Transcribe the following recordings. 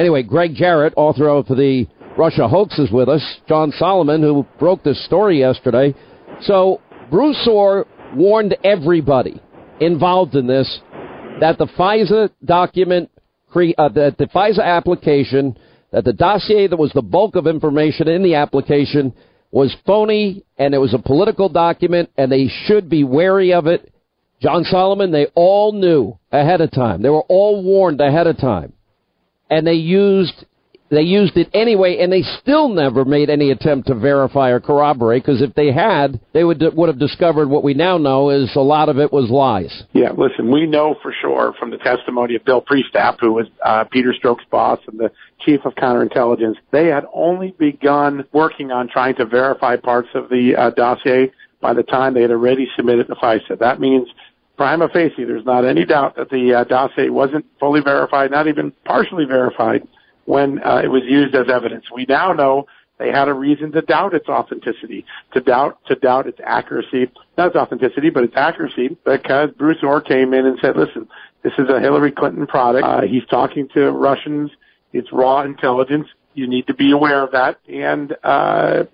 Anyway, Gregg Jarrett, author of the Russia Hoax, is with us. John Solomon, who broke this story yesterday. So Bruce Orr warned everybody involved in this that the FISA document, that the FISA application, that the dossier that was the bulk of information in the application was phony, and it was a political document, and they should be wary of it. John Solomon, they all knew ahead of time. They were all warned ahead of time. And they used it anyway, and they still never made any attempt to verify or corroborate, because if they had, they would have discovered what we now know is a lot of it was lies. Yeah, listen, we know for sure from the testimony of Bill Priestap, who was Peter Strzok's boss and the chief of counterintelligence, they had only begun working on trying to verify parts of the dossier by the time they had already submitted to FISA. That means prima facie, there's not any doubt that the dossier wasn't fully verified, not even partially verified, when it was used as evidence. We now know they had a reason to doubt its authenticity, to doubt its accuracy, not its authenticity, but its accuracy, because Bruce Orr came in and said, listen, this is a Hillary Clinton product. He's talking to Russians. It's raw intelligence. You need to be aware of that. And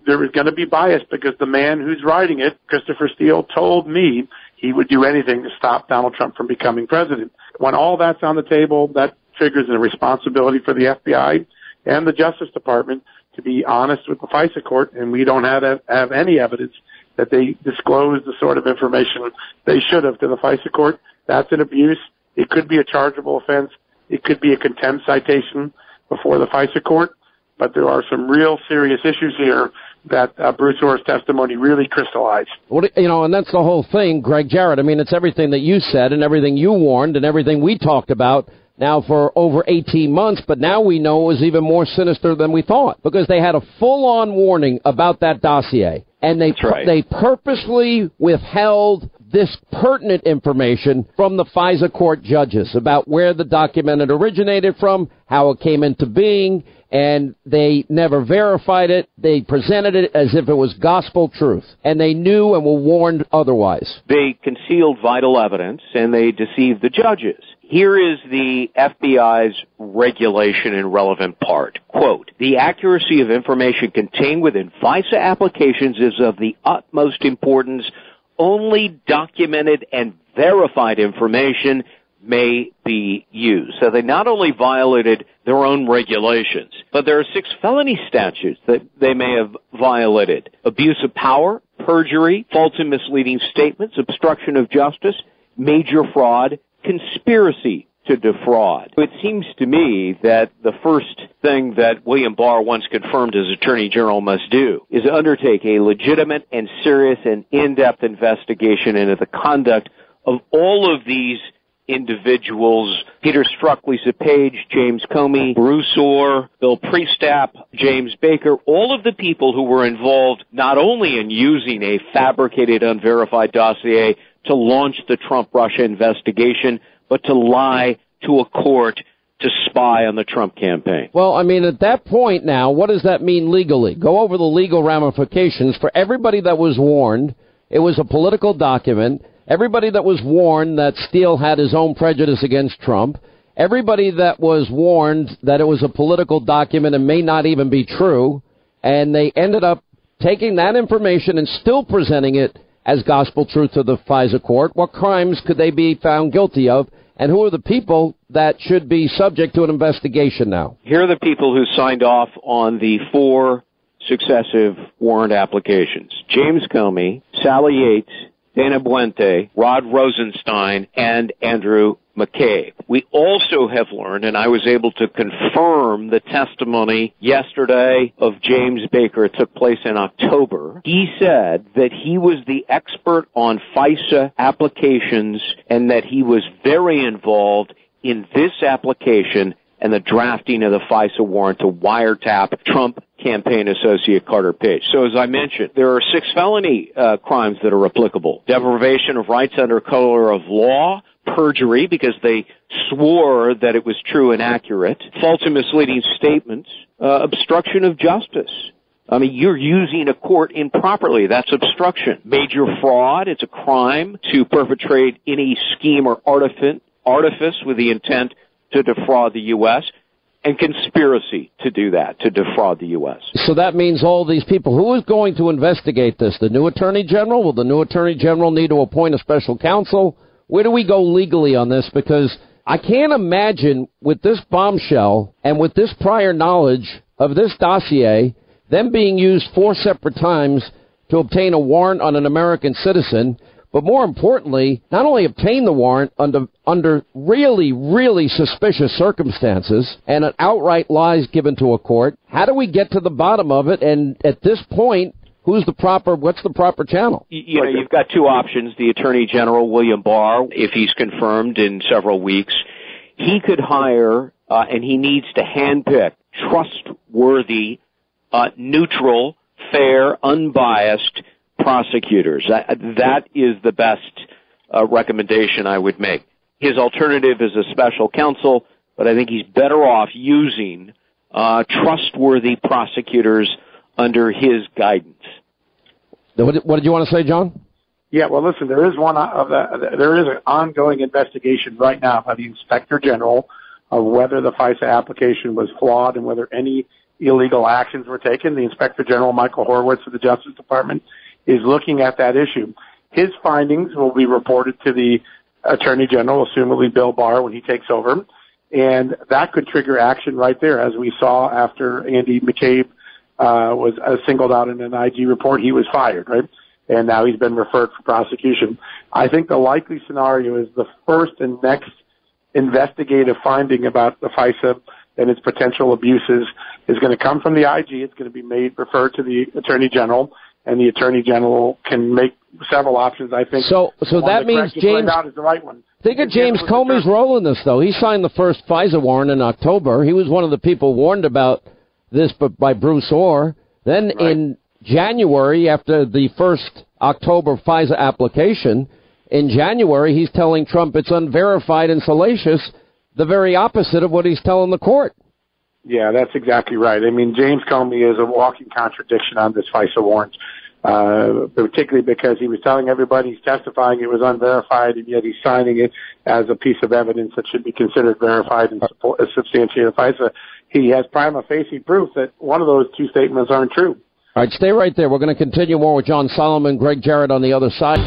there is going to be bias because the man who's writing it, Christopher Steele, told me he would do anything to stop Donald Trump from becoming president. When all that's on the table, that triggers a responsibility for the FBI and the Justice Department to be honest with the FISA court, and we don't have any evidence that they disclosed the sort of information they should have to the FISA court. That's an abuse. It could be a chargeable offense. It could be a contempt citation before the FISA court, but there are some real serious issues here that Bruce Orr's testimony really crystallized. Well, and that's the whole thing, Gregg Jarrett. I mean, it's everything that you said and everything you warned and everything we talked about now for over 18 months, but now we know it was even more sinister than we thought, because they had a full-on warning about that dossier, and they purposely withheld this pertinent information from the FISA court judges about where the document had originated from, how it came into being, and they never verified it. They presented it as if it was gospel truth, and they knew and were warned otherwise. They concealed vital evidence, and they deceived the judges. Here is the FBI's regulation in relevant part. Quote, the accuracy of information contained within FISA applications is of the utmost importance. Only documented and verified information may be used. So they not only violated their own regulations, but there are 6 felony statutes that they may have violated. Abuse of power, perjury, false and misleading statements, obstruction of justice, major fraud, conspiracy to defraud. It seems to me that the first thing that William Barr once confirmed as Attorney General must do is undertake a legitimate and serious and in-depth investigation into the conduct of all of these individuals: Peter Strzok, Lisa Page, James Comey, Bruce Orr, Bill Priestap, James Baker, all of the people who were involved not only in using a fabricated, unverified dossier to launch the Trump-Russia investigation, but to lie to a court to spy on the Trump campaign. Well, I mean, at that point now, what does that mean legally? Go over the legal ramifications. For everybody that was warned, it was a political document. Everybody that was warned that Steele had his own prejudice against Trump. Everybody that was warned that it was a political document and may not even be true. And they ended up taking that information and still presenting it as gospel truth to the FISA court. What crimes could they be found guilty of? And who are the people that should be subject to an investigation now? Here are the people who signed off on the 4 successive warrant applications: James Comey, Sally Yates, Dana Buente, Rod Rosenstein, and Andrew McCabe. We also have learned, and I was able to confirm the testimony yesterday of James Baker. It took place in October. He said that he was the expert on FISA applications and that he was very involved in this application and the drafting of the FISA warrant to wiretap Trump campaign associate Carter Page. So as I mentioned, there are 6 felony crimes that are applicable: deprivation of rights under color of law, perjury because they swore that it was true and accurate, false and misleading statements, obstruction of justice. I mean, you're using a court improperly. That's obstruction. Major fraud. It's a crime to perpetrate any scheme or artifice with the intent to defraud the U.S. and conspiracy to do that, to defraud the U.S. So that means all these people. Who is going to investigate this? The new Attorney General? Will the new Attorney General need to appoint a special counsel? Where do we go legally on this? Because I can't imagine with this bombshell and with this prior knowledge of this dossier, them being used 4 separate times to obtain a warrant on an American citizen, but more importantly, not only obtain the warrant under really, really suspicious circumstances and an outright lies given to a court. How do we get to the bottom of it? And at this point, what's the proper channel? You know, you've got 2 options. The Attorney General, William Barr, if he's confirmed in several weeks, he could hire, and he needs to handpick trustworthy, neutral, fair, unbiased prosecutors. That is the best recommendation I would make. His alternative is a special counsel, but I think he's better off using trustworthy prosecutors under his guidance. What did you want to say, John? Yeah, well, listen, there is an ongoing investigation right now by the Inspector General of whether the FISA application was flawed and whether any illegal actions were taken. The Inspector General, Michael Horowitz of the Justice Department, is looking at that issue. His findings will be reported to the Attorney General, assumably Bill Barr, when he takes over, and that could trigger action right there, as we saw after Andy McCabe was singled out in an IG report. He was fired, right? And now he's been referred for prosecution. I think the likely scenario is the first and next investigative finding about the FISA and its potential abuses is going to come from the IG. It's going to be referred to the Attorney General, and the Attorney General can make several options, I think. So that means James is the right one. Think of James Comey's role in this, though. He signed the first FISA warrant in October. He was one of the people warned about this by Bruce Orr. Then in January, after the first October FISA application, in January he's telling Trump it's unverified and salacious, the very opposite of what he's telling the court. Yeah, that's exactly right. I mean, James Comey is a walking contradiction on this FISA warrant, particularly because he was telling everybody he's testifying it was unverified, and yet he's signing it as a piece of evidence that should be considered verified and substantiated FISA. He has prima facie proof that one of those 2 statements aren't true. All right, stay right there. We're going to continue more with John Solomon, Gregg Jarrett on the other side.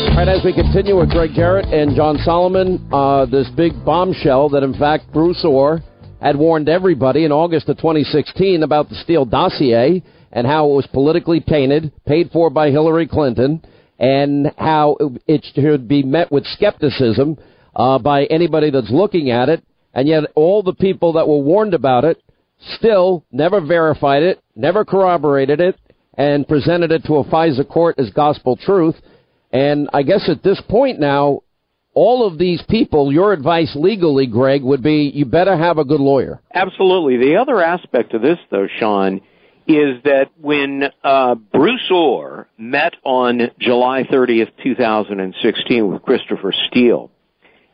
All right, as we continue with Gregg Jarrett and John Solomon, this big bombshell that, in fact, Bruce Orr had warned everybody in August of 2016 about the Steele dossier and how it was politically tainted, paid for by Hillary Clinton, and how it should be met with skepticism by anybody that's looking at it. And yet all the people that were warned about it still never verified it, never corroborated it, and presented it to a FISA court as gospel truth. And I guess at this point now, all of these people, your advice legally, Greg, would be you better have a good lawyer. Absolutely. The other aspect of this, though, Sean, is that when Bruce Orr met on July 30th, 2016 with Christopher Steele,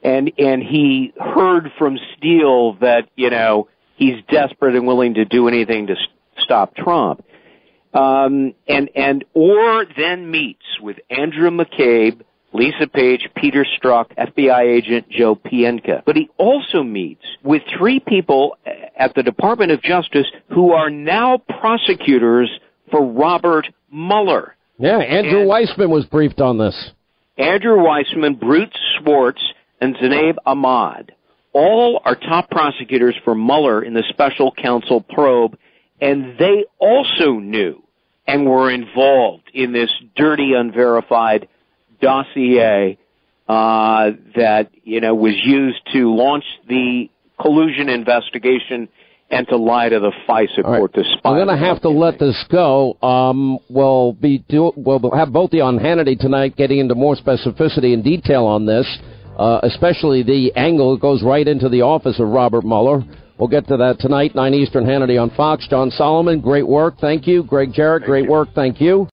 and he heard from Steele that, you know, he's desperate and willing to do anything to stop Trump. And Orr then meets with Andrew McCabe, Lisa Page, Peter Strzok, FBI agent Joe Pienka. But he also meets with 3 people at the Department of Justice who are now prosecutors for Robert Mueller. Yeah, Andrew Weissman was briefed on this. Andrew Weissman, Bruce Schwartz, and Zainab Ahmad. All are top prosecutors for Mueller in the special counsel probe, and they also knew and were involved in this dirty, unverified dossier that, you know, was used to launch the collusion investigation and to lie to the FISA court to spy. I'm going to have to let this go. We'll have both of you on Hannity tonight getting into more specificity and detail on this, especially the angle that goes right into the office of Robert Mueller. We'll get to that tonight, 9 Eastern, Hannity on Fox. John Solomon, great work. Thank you. Gregg Jarrett, great work. Thank you.